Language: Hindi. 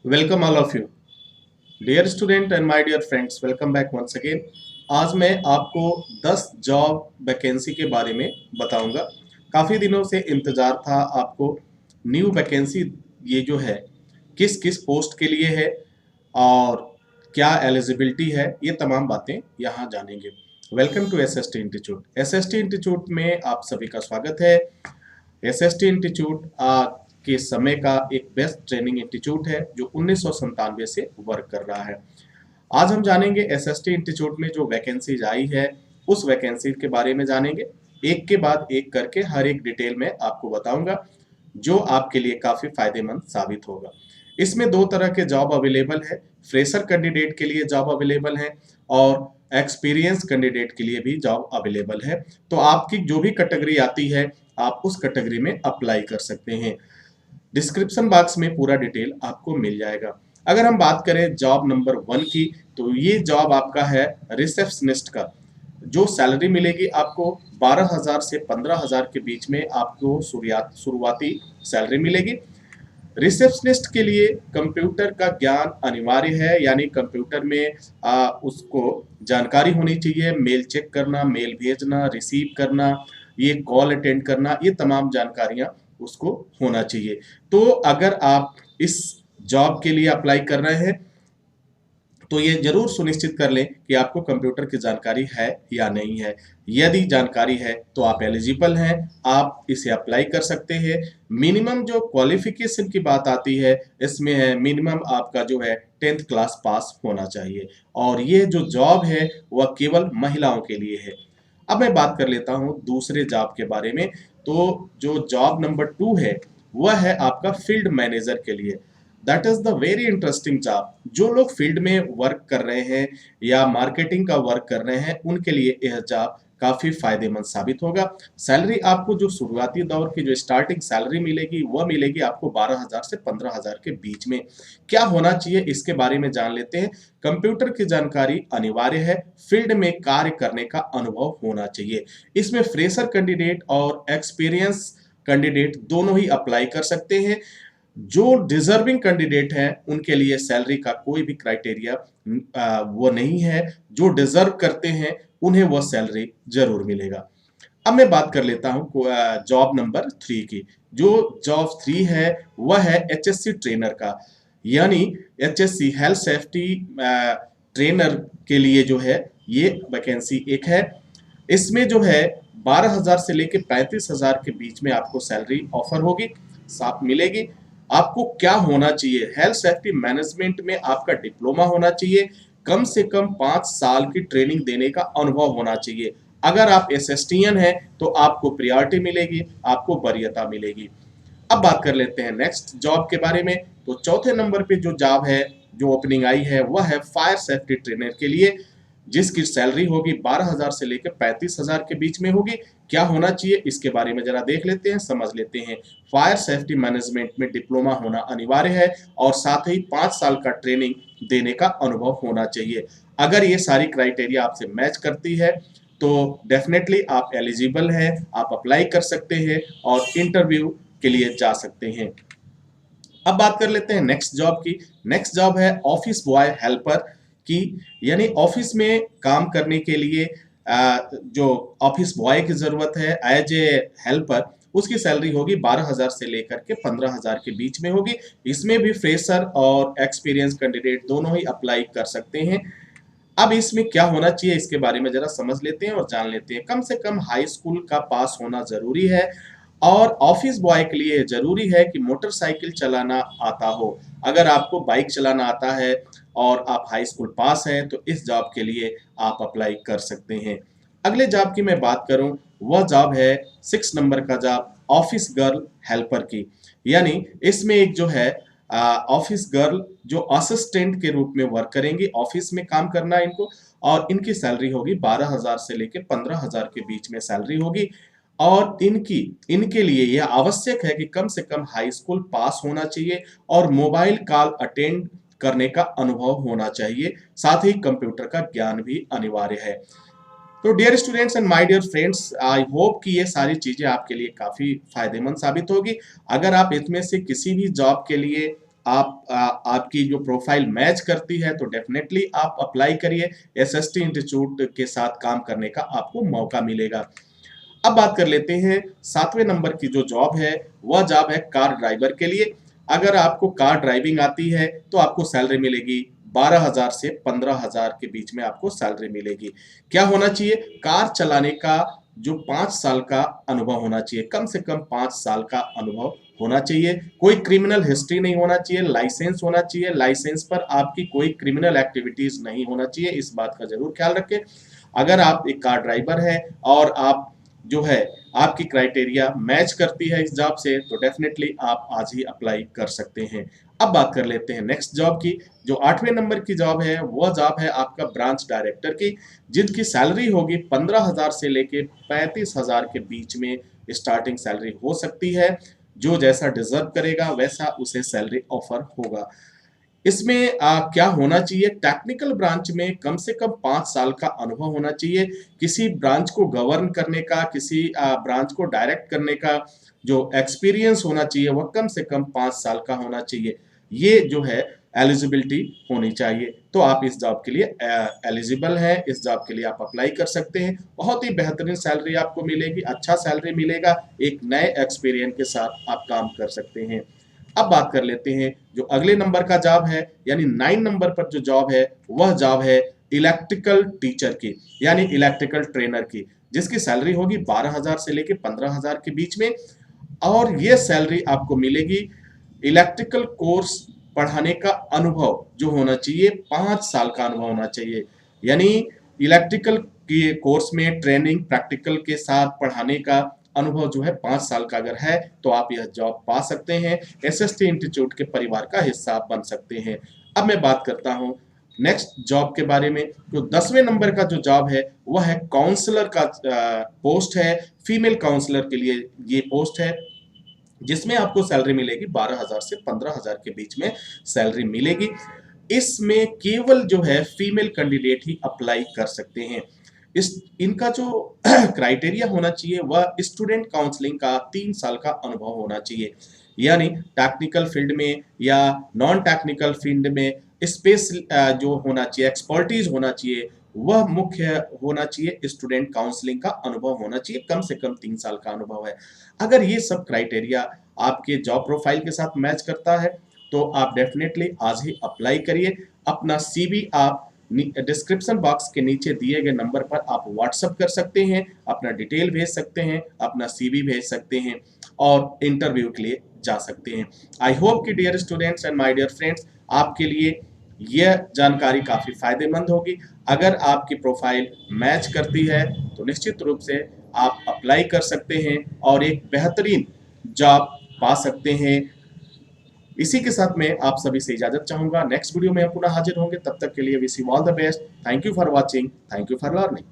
Welcome all of you dear student and my dear friends, welcome back once again. आज मैं आपको 10 जॉब वैकेंसी के बारे में बताऊंगा। काफ़ी दिनों से इंतज़ार था आपको। न्यू वैकेंसी ये जो है किस किस पोस्ट के लिए है और क्या एलिजिबिलिटी है, ये तमाम बातें यहाँ जानेंगे। Welcome to SST institute. SST institute में आप सभी का स्वागत है। एसएसटी इंस्टीट्यूट के समय का एक बेस्ट ट्रेनिंग इंस्टीट्यूट है जो 1997 से वर्क कर रहा है। आज हम जानेंगे एसएसटी इंस्टीट्यूट में जो वैकेंसीज आई है उस वैकेंसी के बारे में जानेंगे। एक के बाद एक करके हर एक डिटेल में आपको बताऊंगा जो आपके लिए काफी फायदेमंद साबित होगा। इसमें दो तरह के जॉब अवेलेबल है। फ्रेशर कैंडिडेट के लिए जॉब अवेलेबल है और एक्सपीरियंस कैंडिडेट के लिए भी जॉब अवेलेबल है। तो आपकी जो भी कैटेगरी आती है आप उस कैटेगरी में अप्लाई कर सकते हैं। डिस्क्रिप्शन बॉक्स में पूरा डिटेल आपको मिल जाएगा। अगर हम बात करें जॉब नंबर 1 की, तो ये जॉब आपका है रिसेप्शनिस्ट का। जो सैलरी मिलेगी आपको 12,000 से 15,000 के बीच में आपको शुरुआती सैलरी मिलेगी। रिसेप्शनिस्ट के लिए कंप्यूटर का ज्ञान अनिवार्य है, यानी कंप्यूटर में उसको जानकारी होनी चाहिए। मेल चेक करना, मेल भेजना, रिसीव करना, ये कॉल अटेंड करना, ये तमाम जानकारियां उसको होना चाहिए। तो अगर आप इस जॉब के लिए अप्लाई कर रहे हैं तो ये जरूर सुनिश्चित कर लें कि आपको कंप्यूटर की जानकारी है या नहीं है। यदि जानकारी है तो आप एलिजिबल हैं, आप इसे अप्लाई कर सकते हैं। मिनिमम जो क्वालिफिकेशन की बात आती है इसमें है मिनिमम आपका जो है 10th क्लास पास होना चाहिए और ये जो जॉब है वह केवल महिलाओं के लिए है। अब मैं बात कर लेता हूं दूसरे जॉब के बारे में। तो जो जॉब नंबर 2 है वह है आपका फील्ड मैनेजर के लिए। That is the very interesting job. जो लोग फील्ड में वर्क कर रहे हैं या मार्केटिंग का वर्क कर रहे हैं उनके लिए यह जॉब काफी फायदेमंद साबित होगा। सैलरी आपको जो शुरुआती दौर की जो स्टार्टिंग सैलरी मिलेगी वह मिलेगी आपको 12,000 से 15,000 के बीच में। क्या होना चाहिए इसके बारे में जान लेते हैं। कंप्यूटर की जानकारी अनिवार्य है। फील्ड में कार्य करने का अनुभव होना चाहिए। इसमें फ्रेशर कैंडिडेट और एक्सपीरियंस कैंडिडेट दोनों ही अप्लाई कर सकते हैं। जो डिजर्विंग कैंडिडेट हैं उनके लिए सैलरी का कोई भी क्राइटेरिया वो नहीं है। जो डिजर्व करते हैं उन्हें वह सैलरी जरूर मिलेगा। अब मैं बात कर लेता हूं जॉब नंबर 3 की। जो जॉब 3 है वह है एचएससी ट्रेनर का, यानी एचएससी हेल्थ सेफ्टी ट्रेनर के लिए जो है ये वैकेंसी एक है। इसमें जो है 12,000 से लेकर 35,000 के बीच में आपको सैलरी ऑफर होगी, साथ मिलेगी। आपको क्या होना चाहिए, हेल्थ सेफ्टी मैनेजमेंट में आपका डिप्लोमा होना चाहिए। कम से कम 5 साल की ट्रेनिंग देने का अनुभव होना चाहिए। अगर आप एसएसटीएन हैं तो आपको प्रायोरिटी मिलेगी, आपको वरीयता मिलेगी। अब बात कर लेते हैं नेक्स्ट जॉब के बारे में। तो चौथे नंबर पे जो जॉब है, जो ओपनिंग आई है वह है फायर सेफ्टी ट्रेनर के लिए, जिसकी सैलरी होगी 12,000 से लेकर 35,000 के बीच में होगी। क्या होना चाहिए इसके बारे में जरा देख लेते हैं, समझ लेते हैं। फायर सेफ्टी मैनेजमेंट में डिप्लोमा होना अनिवार्य है और साथ ही 5 साल का ट्रेनिंग देने का अनुभव होना चाहिए। अगर ये सारी क्राइटेरिया आपसे मैच करती है तो डेफिनेटली आप एलिजिबल हैं, आप अप्लाई कर सकते हैं और इंटरव्यू के लिए जा सकते हैं। अब बात कर लेते हैं नेक्स्ट जॉब की। नेक्स्ट जॉब है ऑफिस बॉय हेल्पर की, यानी ऑफिस में काम करने के लिए जो ऑफिस बॉय की जरूरत है एज ए हेल्पर, उसकी सैलरी होगी 12,000 से लेकर के 15,000 के बीच में होगी। इसमें भी फ्रेशर और एक्सपीरियंस कैंडिडेट दोनों ही अप्लाई कर सकते हैं। अब इसमें क्या होना चाहिए इसके बारे में जरा समझ लेते हैं और जान लेते हैं। कम से कम हाई स्कूल का पास होना जरूरी है और ऑफिस बॉय के लिए जरूरी है कि मोटरसाइकिल चलाना आता हो। अगर आपको बाइक चलाना आता है और आप हाई स्कूल पास हैं तो इस जॉब के लिए आप अप्लाई कर सकते हैं। अगले जॉब की मैं बात करूं, वह जॉब है 6 नंबर का जॉब ऑफिस गर्ल हेल्पर की, यानी इसमें एक जो है ऑफिस गर्ल जो असिस्टेंट के रूप में वर्क करेंगी, ऑफिस में काम करना है इनको और इनकी सैलरी होगी 12,000 से लेकर 15,000 के बीच में सैलरी होगी। और इनके लिए यह आवश्यक है कि कम से कम हाई स्कूल पास होना चाहिए और मोबाइल कॉल अटेंड करने का अनुभव होना चाहिए। साथ ही कंप्यूटर का ज्ञान भी अनिवार्य है। तो dear students and my dear friends, I hope कि ये सारी चीजें आपके लिए काफी फायदेमंद साबित होगी। अगर आप इसमें से किसी भी जॉब के लिए आपकी जो प्रोफाइल मैच करती है तो डेफिनेटली आप अप्लाई करिए। एसएसटी इंस्टीट्यूट के साथ काम करने का आपको मौका मिलेगा। अब बात कर लेते हैं 7वें नंबर की जो जॉब है, वह जॉब है कार ड्राइवर के लिए। अगर आपको कार ड्राइविंग आती है तो आपको सैलरी मिलेगी 12,000 से 15,000 के बीच में आपको सैलरी मिलेगी। क्या होना चाहिए? कार चलाने का जो 5 साल का अनुभव होना चाहिए, कम से कम 5 साल का अनुभव होना चाहिए। कोई क्रिमिनल हिस्ट्री नहीं होना चाहिए, लाइसेंस होना चाहिए, लाइसेंस पर आपकी कोई क्रिमिनल एक्टिविटीज नहीं होना चाहिए, इस बात का जरूर ख्याल रखें। अगर आप एक कार ड्राइवर है और आप जो है आपकी क्राइटेरिया मैच करती है इस जॉब से, तो डेफिनेटली आप आज ही अप्लाई कर सकते हैं। अब बात कर लेते हैं नेक्स्ट जॉब की। जो 8वें नंबर की जॉब है वह जॉब है आपका ब्रांच डायरेक्टर की, जिनकी सैलरी होगी 15,000 से लेके 35,000 के बीच में स्टार्टिंग सैलरी हो सकती है। जो जैसा डिजर्व करेगा वैसा उसे सैलरी ऑफर होगा। इसमें क्या होना चाहिए? टेक्निकल ब्रांच में कम से कम 5 साल का अनुभव होना चाहिए। किसी ब्रांच को गवर्न करने का, किसी ब्रांच को डायरेक्ट करने का जो एक्सपीरियंस होना चाहिए वह कम से कम 5 साल का होना चाहिए। ये जो है एलिजिबिलिटी होनी चाहिए। तो आप इस जॉब के लिए एलिजिबल हैं, इस जॉब के लिए आप अप्लाई कर सकते हैं। बहुत ही बेहतरीन सैलरी आपको मिलेगी, अच्छा सैलरी मिलेगा, एक नए एक्सपीरियंस के साथ आप काम कर सकते हैं। अब बात कर लेते हैं जो अगले नंबर का जॉब है, यानी 9 नंबर पर जो जॉब है वह जॉब है इलेक्ट्रिकल टीचर की, यानी इलेक्ट्रिकल ट्रेनर की, जिसकी सैलरी होगी 12,000 से लेके 15,000 के बीच में। और यह सैलरी आपको मिलेगी। इलेक्ट्रिकल कोर्स पढ़ाने का अनुभव जो होना चाहिए 5 साल का अनुभव होना चाहिए, यानी इलेक्ट्रिकल के कोर्स में ट्रेनिंग प्रैक्टिकल के साथ पढ़ाने का अनुभव जो है 5 साल का अगर है तो आप यह जॉब पा सकते हैं। एसएसटी इंस्टीट्यूट के परिवार का हिस्सा आप बन सकते हैं। अब मैं बात करता हूं नेक्स्ट जॉब के बारे में। जो 10वें नंबर का जो जॉब है वह है काउंसलर का पोस्ट है। फीमेल काउंसलर के लिए ये पोस्ट है, जिसमें आपको सैलरी मिलेगी 12,000 से 15,000 के बीच में सैलरी मिलेगी। इसमें केवल जो है फीमेल कैंडिडेट ही अप्लाई कर सकते हैं। इस इनका जो क्राइटेरिया होना चाहिए वह स्टूडेंट काउंसलिंग का 3 साल का अनुभव होना चाहिए, यानी टेक्निकल फील्ड में या नॉन टेक्निकल फील्ड में स्पेस जो होना चाहिए, एक्सपर्टीज होना चाहिए, वह मुख्य होना चाहिए। स्टूडेंट काउंसलिंग का अनुभव होना चाहिए, कम से कम 3 साल का अनुभव है। अगर ये सब क्राइटेरिया आपके जॉब प्रोफाइल के साथ मैच करता है तो आप डेफिनेटली आज ही अप्लाई करिए। अपना सीवी आप डिस्क्रिप्शन बॉक्स के नीचे दिए गए नंबर पर आप व्हाट्सएप कर सकते हैं, अपना डिटेल भेज सकते हैं, अपना सीवी भेज सकते हैं और इंटरव्यू के लिए जा सकते हैं। आई होप कि dear students and my dear friends, आपके लिए यह जानकारी काफ़ी फायदेमंद होगी। अगर आपकी प्रोफाइल मैच करती है तो निश्चित रूप से आप अप्लाई कर सकते हैं और एक बेहतरीन जॉब पा सकते हैं। इसी के साथ मैं आप सभी से इजाजत चाहूंगा। नेक्स्ट वीडियो में हम पुनः हाजिर होंगे, तब तक के लिए wish you all the best. Thank you for watching, thank you for learning.